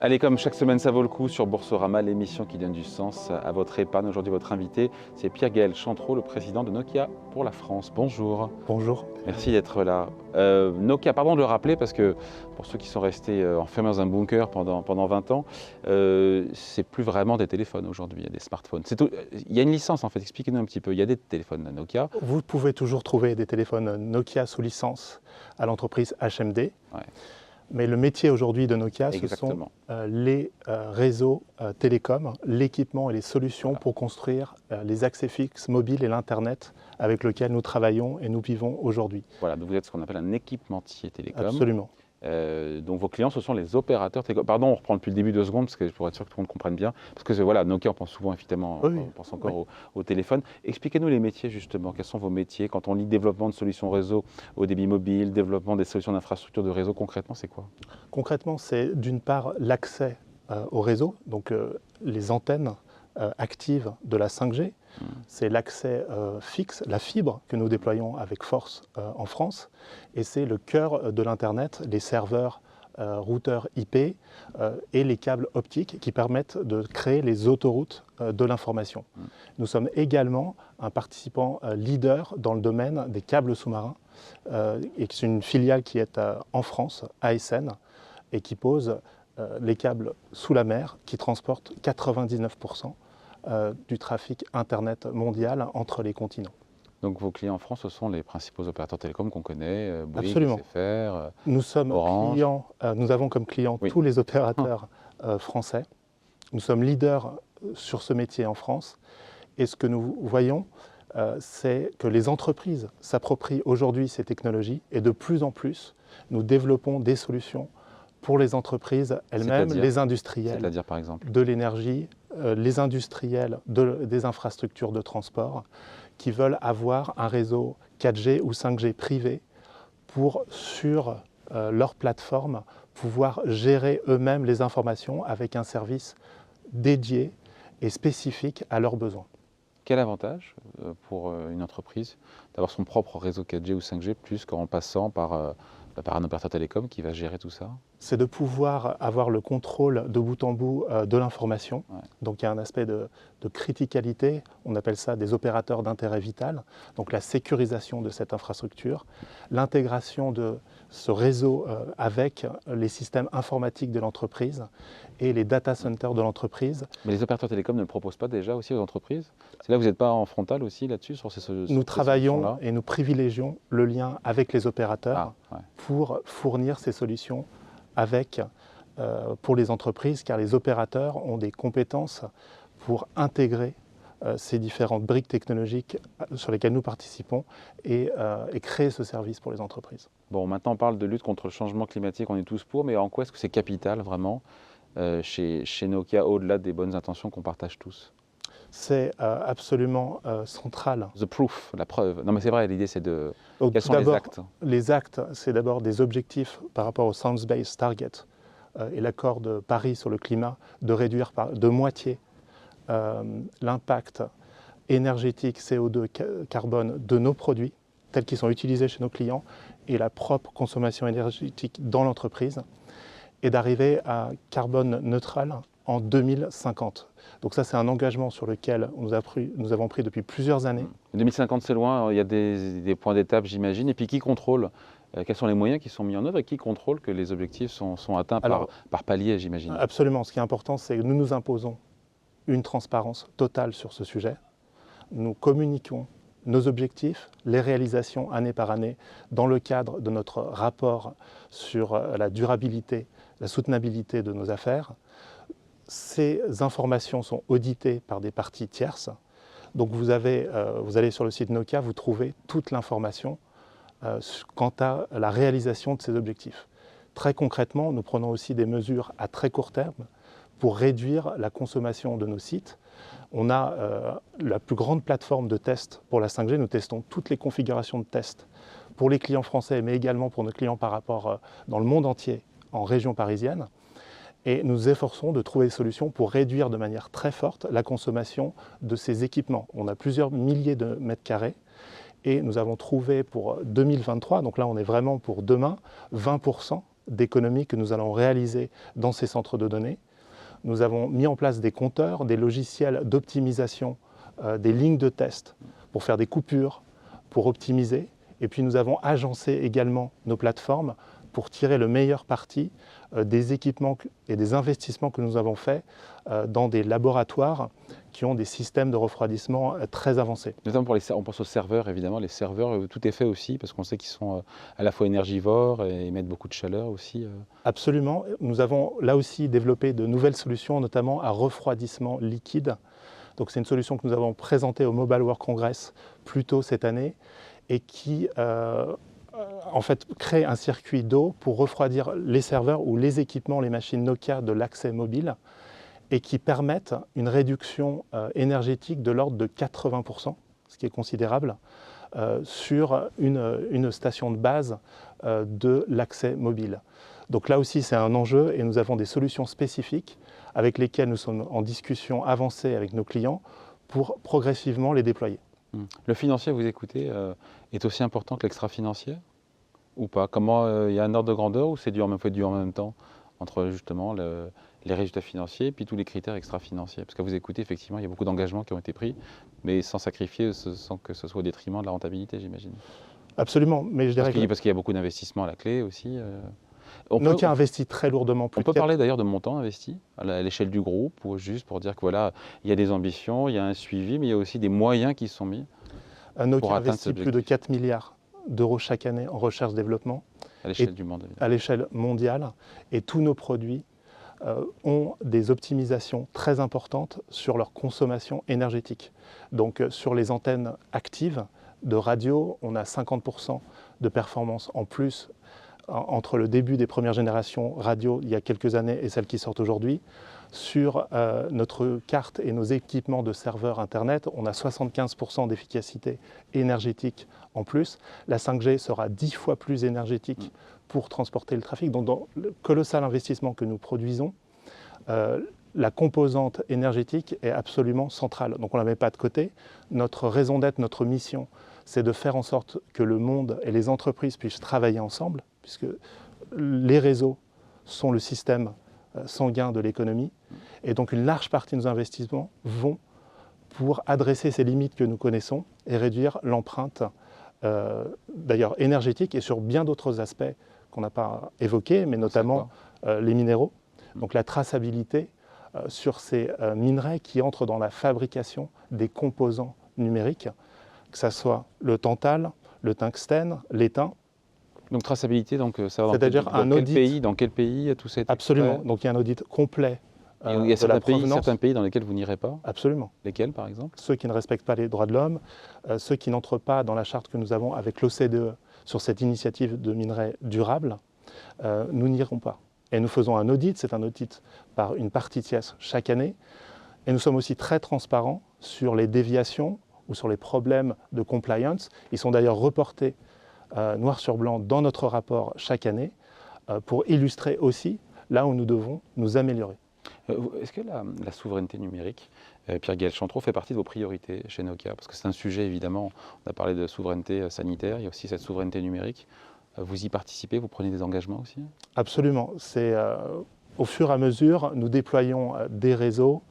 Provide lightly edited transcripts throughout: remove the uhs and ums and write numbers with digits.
Allez, comme chaque semaine, ça vaut le coup sur Boursorama, l'émission qui donne du sens à votre épargne. Aujourd'hui, votre invité, c'est Pierre-Gaël Chantreau, le président de Nokia pour la France. Bonjour. Bonjour. Merci d'être là. Nokia, pardon de le rappeler, parce que pour ceux qui sont restés enfermés dans un bunker pendant 20 ans, c'est plus vraiment des téléphones aujourd'hui, il y a des smartphones. Il y a une licence en fait, expliquez-nous un petit peu. Il y a des téléphones Nokia. Vous pouvez toujours trouver des téléphones Nokia sous licence à l'entreprise HMD. Ouais. Mais le métier aujourd'hui de Nokia, Exactement. ce sont les réseaux télécoms, l'équipement et les solutions pour construire les accès fixes mobiles et l'Internet avec lequel nous travaillons et nous vivons aujourd'hui. Voilà, donc vous êtes ce qu'on appelle un équipementier télécom. Absolument. Donc vos clients, ce sont les opérateurs télécoms. Pardon, on reprend depuis le début 2 secondes, parce que pour être sûr que tout le monde comprenne bien. Parce que voilà, Nokia, on pense souvent, évidemment, Oui, on pense encore au téléphone. Expliquez-nous les métiers, justement. Quels sont vos métiers? Quand on lit développement de solutions réseau au débit mobile, développement des solutions d'infrastructure de réseau, concrètement, c'est quoi? Concrètement, c'est d'une part l'accès au réseau, donc les antennes actives de la 5G. C'est l'accès fixe, la fibre que nous déployons avec force en France. Et c'est le cœur de l'Internet, les serveurs, routeurs IP et les câbles optiques qui permettent de créer les autoroutes de l'information. Nous sommes également un participant leader dans le domaine des câbles sous-marins. Et c'est une filiale qui est en France, ASN, et qui pose les câbles sous la mer qui transportent 99% du trafic Internet mondial entre les continents. Donc vos clients en France, ce sont les principaux opérateurs télécoms qu'on connaît, Bouygues, Absolument. SFR, Nous sommes Orange. clients, nous avons comme clients tous les opérateurs français. Nous sommes leaders sur ce métier en France. Et ce que nous voyons, c'est que les entreprises s'approprient aujourd'hui ces technologies et de plus en plus, nous développons des solutions pour les entreprises elles-mêmes, les industriels C'est-à-dire par exemple de l'énergie, les industriels des infrastructures de transport qui veulent avoir un réseau 4G ou 5G privé pour, sur leur plateforme, pouvoir gérer eux-mêmes les informations avec un service dédié et spécifique à leurs besoins. Quel avantage pour une entreprise d'avoir son propre réseau 4G ou 5G plus qu'en passant par un opérateur télécom qui va gérer tout ça? C'est de pouvoir avoir le contrôle de bout en bout de l'information. Ouais. Donc il y a un aspect de criticalité, on appelle ça des opérateurs d'intérêt vital. Donc la sécurisation de cette infrastructure, l'intégration de ce réseau avec les systèmes informatiques de l'entreprise et les data centers de l'entreprise. Mais les opérateurs télécoms ne le proposent pas déjà aussi aux entreprises? C'est là que vous n'êtes pas en frontal aussi là-dessus sur ces solutions? Nous travaillons et nous privilégions le lien avec les opérateurs pour fournir ces solutions pour les entreprises, car les opérateurs ont des compétences pour intégrer ces différentes briques technologiques sur lesquelles nous participons et créer ce service pour les entreprises. Bon, maintenant on parle de lutte contre le changement climatique, on est tous pour, mais en quoi est-ce que c'est capital vraiment chez Nokia, au-delà des bonnes intentions qu'on partage tous? C'est absolument central. The proof, la preuve. Non mais c'est vrai, l'idée c'est de... Donc, quels sont les actes? Les actes, c'est d'abord des objectifs par rapport au Science Based Target et l'accord de Paris sur le climat, de réduire de moitié l'impact énergétique CO2 carbone de nos produits tels qu'ils sont utilisés chez nos clients et la propre consommation énergétique dans l'entreprise, et d'arriver à carbone neutral en 2050. Donc ça, c'est un engagement sur lequel nous avons pris depuis plusieurs années. 2050, c'est loin, il y a des points d'étape, j'imagine. Et puis qui contrôle? Quels sont les moyens qui sont mis en œuvre et qui contrôle que les objectifs sont atteints par palier, j'imagine? Absolument. Ce qui est important, c'est que nous nous imposons une transparence totale sur ce sujet. Nous communiquons nos objectifs, les réalisations année par année dans le cadre de notre rapport sur la durabilité, la soutenabilité de nos affaires. Ces informations sont auditées par des parties tierces. Donc vous allez sur le site Nokia, vous trouvez toute l'information quant à la réalisation de ces objectifs. Très concrètement, nous prenons aussi des mesures à très court terme pour réduire la consommation de nos sites. On a la plus grande plateforme de tests pour la 5G. Nous testons toutes les configurations de tests pour les clients français, mais également pour nos clients par rapport dans le monde entier, en région parisienne. Et nous efforçons de trouver des solutions pour réduire de manière très forte la consommation de ces équipements. On a plusieurs milliers de mètres carrés et nous avons trouvé pour 2023, donc là on est vraiment pour demain, 20% d'économie que nous allons réaliser dans ces centres de données. Nous avons mis en place des compteurs, des logiciels d'optimisation, des lignes de test pour faire des coupures, pour optimiser. Et puis nous avons agencé également nos plateformes pour tirer le meilleur parti des équipements et des investissements que nous avons faits dans des laboratoires qui ont des systèmes de refroidissement très avancés. Notamment on pense aux serveurs, évidemment. Les serveurs, tout est fait aussi, parce qu'on sait qu'ils sont à la fois énergivores et émettent beaucoup de chaleur aussi. Absolument. Nous avons là aussi développé de nouvelles solutions, notamment à refroidissement liquide. Donc c'est une solution que nous avons présentée au Mobile World Congress plus tôt cette année et qui en fait crée un circuit d'eau pour refroidir les serveurs ou les équipements, les machines Nokia de l'accès mobile et qui permettent une réduction énergétique de l'ordre de 80%, ce qui est considérable, sur une station de base de l'accès mobile. Donc là aussi, c'est un enjeu et nous avons des solutions spécifiques avec lesquelles nous sommes en discussion avancée avec nos clients pour progressivement les déployer. Le financier, vous écoutez, est aussi important que l'extra-financier ou pas? Comment il y a un ordre de grandeur ou c'est dû en même temps entre justement les résultats financiers et puis tous les critères extra-financiers? Parce que vous écoutez, effectivement, il y a beaucoup d'engagements qui ont été pris, mais sans sacrifier, sans que ce soit au détriment de la rentabilité, j'imagine. Absolument, mais je dirais parce qu'il y a beaucoup d'investissements à la clé aussi. Nokia investit très lourdement. On peut parler d'ailleurs de montants investis à l'échelle du groupe, ou juste pour dire que voilà, il y a des ambitions, il y a un suivi, mais il y a aussi des moyens qui sont mis. Nokia investit plus de 4 milliards d'euros chaque année en recherche-développement. À l'échelle du monde, évidemment. À l'échelle mondiale. Et tous nos produits ont des optimisations très importantes sur leur consommation énergétique. Donc sur les antennes actives de radio, on a 50% de performance en plus entre le début des premières générations radio il y a quelques années et celles qui sortent aujourd'hui. Sur notre carte et nos équipements de serveurs Internet, on a 75% d'efficacité énergétique en plus. La 5G sera 10 fois plus énergétique pour transporter le trafic. Donc dans le colossal investissement que nous produisons, la composante énergétique est absolument centrale. Donc on ne la met pas de côté. Notre raison d'être, notre mission, c'est de faire en sorte que le monde et les entreprises puissent travailler ensemble, puisque les réseaux sont le système sanguin de l'économie. Et donc une large partie de nos investissements vont pour adresser ces limites que nous connaissons et réduire l'empreinte d'ailleurs énergétique et sur bien d'autres aspects qu'on n'a pas évoqués, mais notamment les minéraux. Donc la traçabilité sur ces minerais qui entrent dans la fabrication des composants numériques, que ce soit le tantal, le tungstène, l'étain. Donc traçabilité, donc ça va dans quel pays tout ça a été Absolument, donc il y a un audit complet. Il y a certains pays dans lesquels vous n'irez pas? Absolument. Lesquels, par exemple? Ceux qui ne respectent pas les droits de l'homme, ceux qui n'entrent pas dans la charte que nous avons avec l'OCDE sur cette initiative de minerais durables, nous n'irons pas. Et nous faisons un audit, c'est un audit par une partie tierce chaque année. Et nous sommes aussi très transparents sur les déviations ou sur les problèmes de compliance. Ils sont d'ailleurs reportés noir sur blanc dans notre rapport chaque année pour illustrer aussi là où nous devons nous améliorer. Est-ce que la souveraineté numérique, Pierre-Gaël Chantreau, fait partie de vos priorités chez Nokia? Parce que c'est un sujet, évidemment, on a parlé de souveraineté sanitaire, il y a aussi cette souveraineté numérique. Vous y participez, vous prenez des engagements aussi? Absolument. Au fur et à mesure, nous déployons des réseaux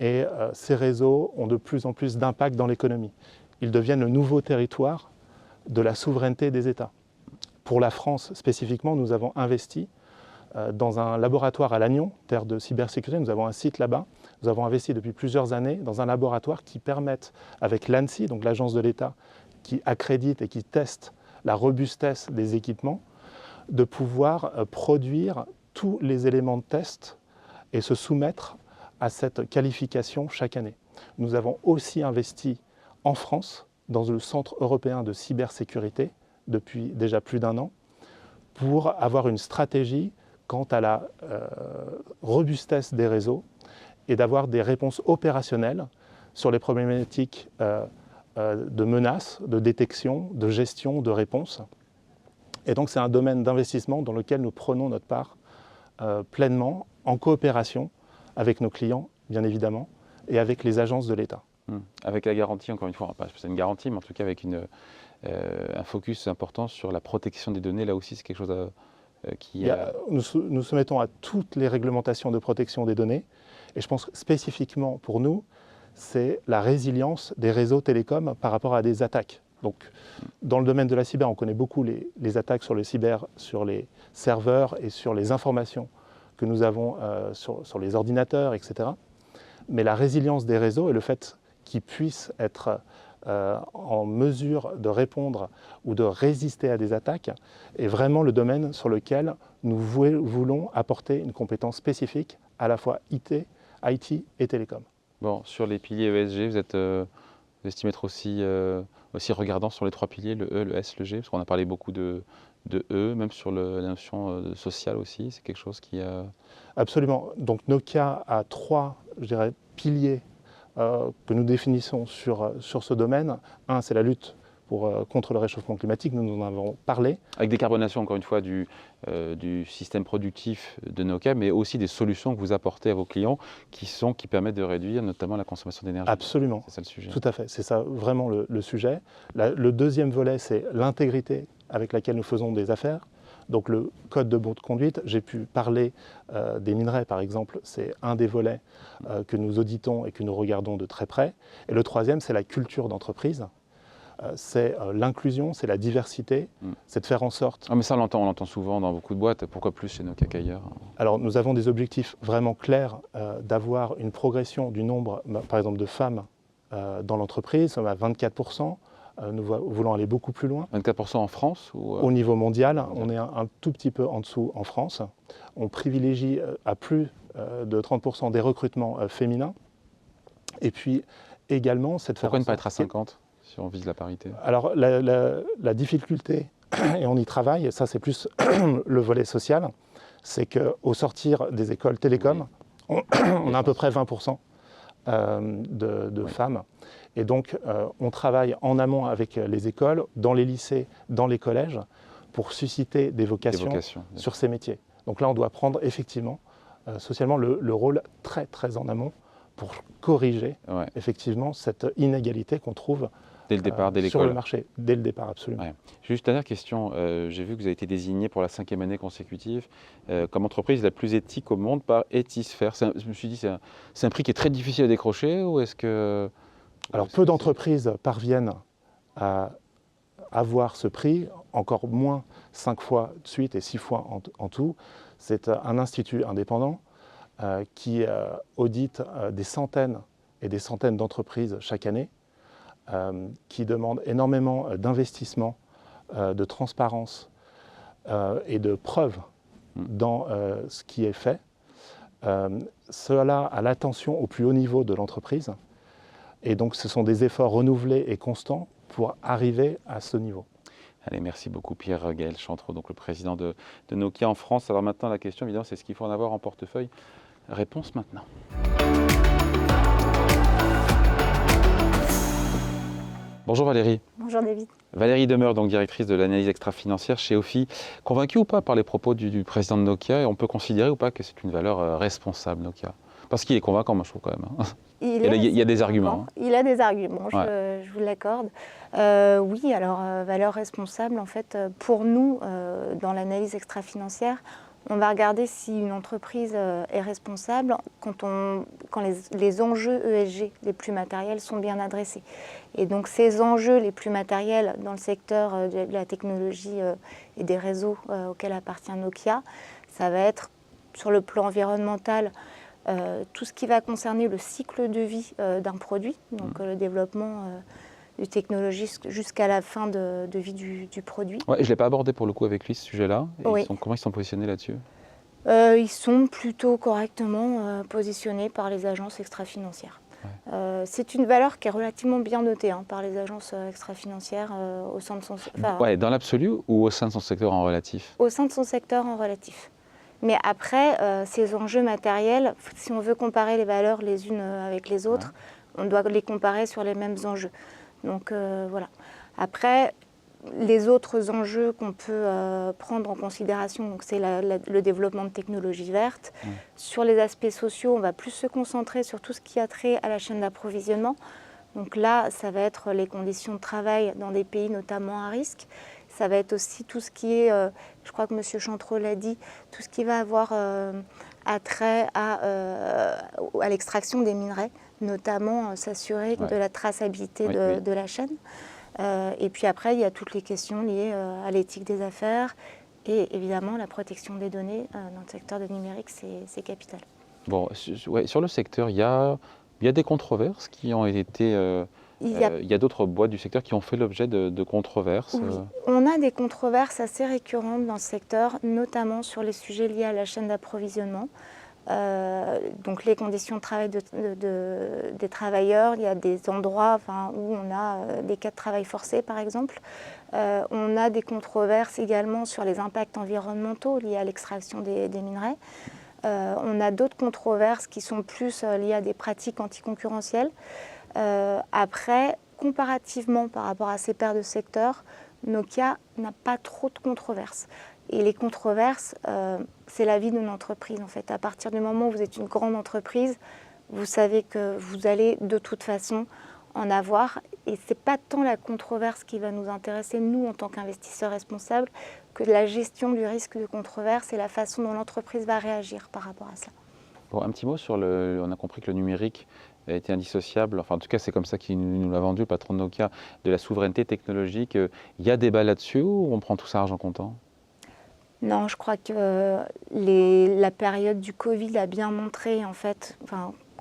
et ces réseaux ont de plus en plus d'impact dans l'économie. Ils deviennent le nouveau territoire de la souveraineté des États. Pour la France spécifiquement, nous avons investi dans un laboratoire à Lannion, terre de cybersécurité. Nous avons un site là-bas. Nous avons investi depuis plusieurs années dans un laboratoire qui permette, avec l'ANSSI, donc l'agence de l'État, qui accrédite et qui teste la robustesse des équipements, de pouvoir produire tous les éléments de test et se soumettre à cette qualification chaque année. Nous avons aussi investi en France dans le Centre européen de cybersécurité depuis déjà plus d'1 an pour avoir une stratégie quant à la robustesse des réseaux et d'avoir des réponses opérationnelles sur les problématiques de menaces, de détection, de gestion, de réponse. Et donc c'est un domaine d'investissement dans lequel nous prenons notre part pleinement en coopération avec nos clients, bien évidemment, et avec les agences de l'État. Avec la garantie, encore une fois, pas c'est une garantie, mais en tout cas avec un focus important sur la protection des données. Là aussi, c'est quelque chose Nous soumettons à toutes les réglementations de protection des données. Et je pense spécifiquement pour nous, c'est la résilience des réseaux télécoms par rapport à des attaques. Donc, dans le domaine de la cyber, on connaît beaucoup les attaques sur le cyber, sur les serveurs et sur les informations que nous avons sur les ordinateurs, etc. Mais la résilience des réseaux et le fait qu'ils puissent être en mesure de répondre ou de résister à des attaques est vraiment le domaine sur lequel nous voulons apporter une compétence spécifique à la fois IT et télécom. Bon, sur les piliers ESG, vous estimez être aussi regardant sur les 3 piliers, le E, le S, le G, parce qu'on a parlé beaucoup de E, même sur la notion sociale aussi, c'est quelque chose qui... Absolument. Donc Nokia a 3, je dirais, piliers que nous définissons sur ce domaine. Un, c'est la lutte contre le réchauffement climatique, nous en avons parlé. Avec décarbonation, encore une fois, du système productif de Nokia, mais aussi des solutions que vous apportez à vos clients qui permettent de réduire notamment la consommation d'énergie. Absolument. C'est ça le sujet. Tout à fait, c'est ça vraiment le sujet. Le deuxième volet, c'est l'intégrité avec laquelle nous faisons des affaires. Donc le code de bonne conduite, j'ai pu parler des minerais par exemple, c'est un des volets que nous auditons et que nous regardons de très près. Et le troisième, c'est la culture d'entreprise. C'est l'inclusion, c'est la diversité, c'est de faire en sorte... Ah mais ça, on l'entend souvent dans beaucoup de boîtes. Pourquoi plus chez Nokia qu'ailleurs? Alors, nous avons des objectifs vraiment clairs d'avoir une progression du nombre, par exemple, de femmes dans l'entreprise. Nous sommes à 24%. Nous voulons aller beaucoup plus loin. 24% en France ou Au niveau mondial, on est un tout petit peu en dessous en France. On privilégie à plus de 30% des recrutements féminins. Et puis, également, c'est de faire... Pourquoi ne pas être à 50 si on vise la parité? Alors, la difficulté, et on y travaille, et ça c'est plus le volet social, c'est qu'au sortir des écoles télécom, on a à peu près 20% de femmes. Et donc, on travaille en amont avec les écoles, dans les lycées, dans les collèges, pour susciter des vocations sur ces métiers. Donc là, on doit prendre effectivement, socialement, le rôle très, très en amont pour corriger effectivement cette inégalité qu'on trouve dès le départ, dès sur le marché, dès le départ, absolument. Ouais. Juste dernière question, j'ai vu que vous avez été désigné pour la 5e année consécutive comme entreprise la plus éthique au monde par Ethisphere. Je me suis dit, c'est un prix qui est très difficile à décrocher ou est-ce que... Alors peu d'entreprises parviennent à avoir ce prix, encore moins 5 fois de suite et 6 fois en tout. C'est un institut indépendant qui audite des centaines et des centaines d'entreprises chaque année, qui demande énormément d'investissement, de transparence et de preuves dans ce qui est fait. Cela à l'attention au plus haut niveau de l'entreprise. Et donc ce sont des efforts renouvelés et constants pour arriver à ce niveau. Allez, merci beaucoup Pierre-Gaël Chantreau, donc le président de Nokia en France. Alors maintenant la question évidemment c'est ce qu'il faut en avoir en portefeuille. Réponse maintenant. Bonjour Valérie. Bonjour David. Valérie Demeure, donc directrice de l'analyse extra-financière chez Ophi. Convaincue ou pas par les propos du président de Nokia, et on peut considérer ou pas que c'est une valeur responsable Nokia? Parce qu'il est convaincant, moi je trouve quand même. Il y a des arguments. Il a des arguments, je vous l'accorde. Oui, alors valeur responsable, en fait, pour nous, dans l'analyse extra-financière, on va regarder si une entreprise est responsable quand les enjeux ESG les plus matériels sont bien adressés. Et donc ces enjeux les plus matériels dans le secteur de la technologie et des réseaux auxquels appartient Nokia, ça va être sur le plan environnemental, tout ce qui va concerner le cycle de vie d'un produit, donc le développement du technologie jusqu'à la fin de vie du produit. Ouais, je ne l'ai pas abordé pour le coup avec lui ce sujet-là. Oui. Comment ils sont positionnés là-dessus? Ils sont plutôt correctement positionnés par les agences extra-financières. Ouais. C'est une valeur qui est relativement bien notée par les agences extra-financières au sein de son secteur. Ouais, dans l'absolu ou au sein de son secteur en relatif? Au sein de son secteur en relatif. Mais après, ces enjeux matériels, si on veut comparer les valeurs les unes avec les autres, on doit les comparer sur les mêmes enjeux. Donc voilà. Après, les autres enjeux qu'on peut prendre en considération, c'est le développement de technologies vertes. Sur les aspects sociaux, on va plus se concentrer sur tout ce qui a trait à la chaîne d'approvisionnement. Donc là, ça va être les conditions de travail dans des pays notamment à risque. Ça va être aussi tout ce qui est, je crois que M. Chantreau l'a dit, tout ce qui va avoir attrait à l'extraction des minerais, notamment s'assurer de la traçabilité de la chaîne. Et puis après, il y a toutes les questions liées à l'éthique des affaires et évidemment la protection des données dans le secteur du numérique, c'est capital. Bon, sur le secteur, il y a des controverses qui ont été... il y a d'autres boîtes du secteur qui ont fait l'objet de controverses. Oui. On a des controverses assez récurrentes dans le secteur, notamment sur les sujets liés à la chaîne d'approvisionnement. Donc les conditions de travail des travailleurs, il y a des endroits où on a des cas de travail forcé par exemple. On a des controverses également sur les impacts environnementaux liés à l'extraction des minerais. On a d'autres controverses qui sont plus liées à des pratiques anticoncurrentielles. Après, comparativement par rapport à ses pairs de secteur, Nokia n'a pas trop de controverses. Et les controverses, c'est la vie d'une entreprise en fait. À partir du moment où vous êtes une grande entreprise, vous savez que vous allez de toute façon en avoir. Et ce n'est pas tant la controverse qui va nous intéresser, nous, en tant qu'investisseurs responsables, que la gestion du risque de controverse et la façon dont l'entreprise va réagir par rapport à cela. Bon, un petit mot sur on a compris que le numérique a été indissociable, enfin en tout cas c'est comme ça qu'il nous l'a vendu, le patron de Nokia, de la souveraineté technologique. Il y a débat là-dessus ou on prend tout ça argent comptant? Non, je crois que la période du Covid a bien montré, en fait,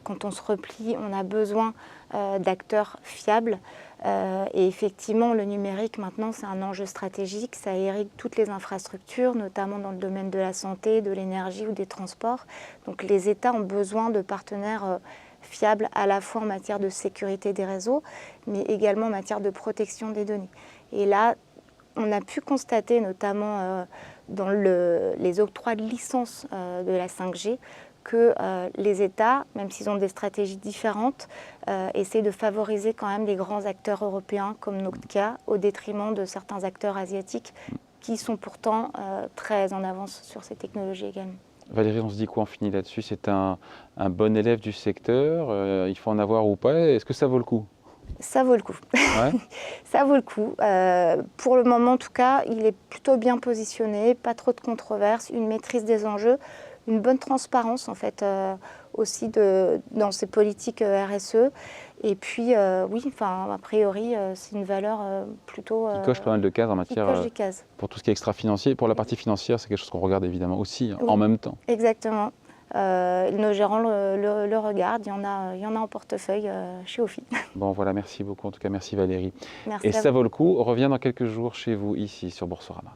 quand on se replie, on a besoin d'acteurs fiables. Et effectivement, le numérique, maintenant, c'est un enjeu stratégique. Ça irrigue toutes les infrastructures, notamment dans le domaine de la santé, de l'énergie ou des transports. Donc les États ont besoin de partenaires fiables à la fois en matière de sécurité des réseaux, mais également en matière de protection des données. Et là, on a pu constater, notamment dans les octrois de licence de la 5G, que les États, même s'ils ont des stratégies différentes, essaient de favoriser quand même les grands acteurs européens comme Nokia, au détriment de certains acteurs asiatiques qui sont pourtant très en avance sur ces technologies également. Valérie, on se dit quoi? On finit là-dessus. C'est un bon élève du secteur. Il faut en avoir ou pas. Est-ce que ça vaut le coup? Ça vaut le coup. Ouais. Ça vaut le coup. Pour le moment, en tout cas, il est plutôt bien positionné, pas trop de controverses, une maîtrise des enjeux, une bonne transparence en fait aussi dans ses politiques RSE. Et puis, oui, a priori, c'est une valeur plutôt... Qui coche pas mal de cases en matière... Qui coche des cases. Pour tout ce qui est extra-financier. Pour la partie financière, c'est quelque chose qu'on regarde évidemment aussi, oui, en même temps. Exactement. Nos gérants le regardent, il y en a en portefeuille chez Ophi. Bon voilà, merci beaucoup. En tout cas, merci Valérie. Merci Et ça vaut le coup. On revient dans quelques jours chez vous, ici, sur Boursorama.